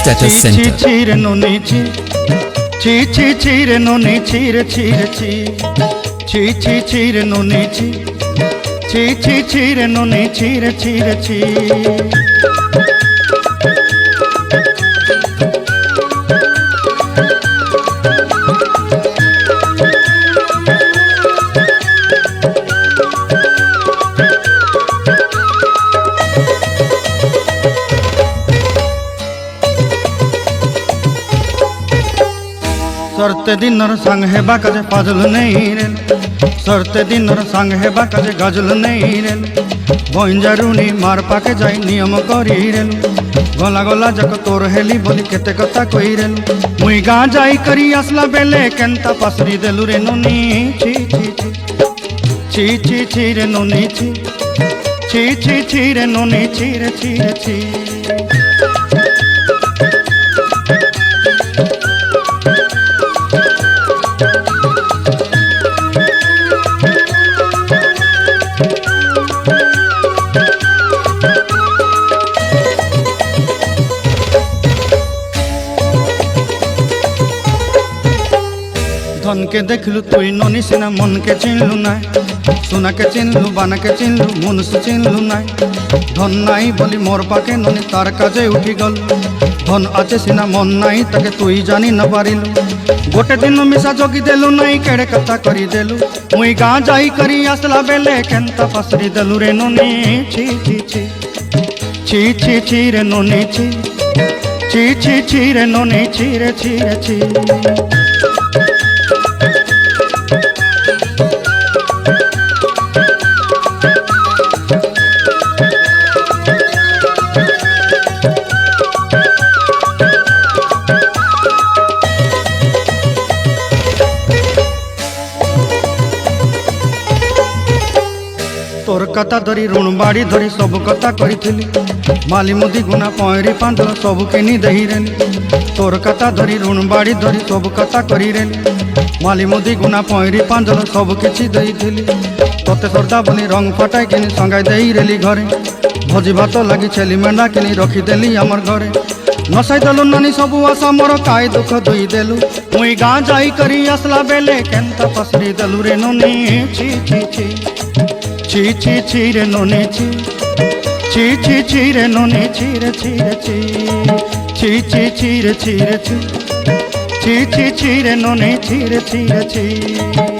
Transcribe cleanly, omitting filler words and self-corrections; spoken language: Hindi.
Status Center. Chire noni chi, chire noni chire chi, chire noni chi, chire noni chire chi. सरते दिनर संग हेबा काजे पाजल नहीं रेल, सरते दिनर संग हेबा काजे गजल नहीं रेल, बंजारुनी मार पाके जाई नियम करी रेल, गला गला जक तोर हेली बोली केते कथा कई रेल, मुई गाँ जाई करी आसला बेले केंता पासरी देलु रे नोनी ची रे नोनी ची रे नोनी ची। धन के देखलु तुई नोनी सिना मन के चिन्हलु नाय, सुना के चिन्हलु बाना के चिन्हलु मुन से चिन्हलु नाय, धन नाई बोली मोर पाके नोनी तार काजे उठी गल, धन आचे सिना मन नाई ताके तुई जानी न पारिलु, गोटे दिन मिसा जोगी देलु नाई केड़े कथा करी देलु, मुई गाँ जाई करी आसला बेले केंता पासरी देलु रे नोनी ची रे नोनी ची रे नोनी ची। तोर कथा धरी ऋण बाड़ी धरी सब कथा करी, माली मुदी गुना पयरी पांदल सब किनी दही रेली, तोर कथा धरी ऋण बाड़ी धरी सब कथा करी रेली, माली मुदी गुना पयरी पांदल सब किछि दही थी, तोते सरदा बोली रंग फटाई किनी संगाई दही रेली घरे, भोजी भात लगी छेली मेंढा किनी रखी देली हमर घरे, नसाई देलु नानी सबु आशा मोर काय दुख दुई देलु, मुई गाँ जाई करी आसला बेले केंता पसरी देलु रे नोनी ची रे नोनी ची रे नोनी ची रे नोनी ची।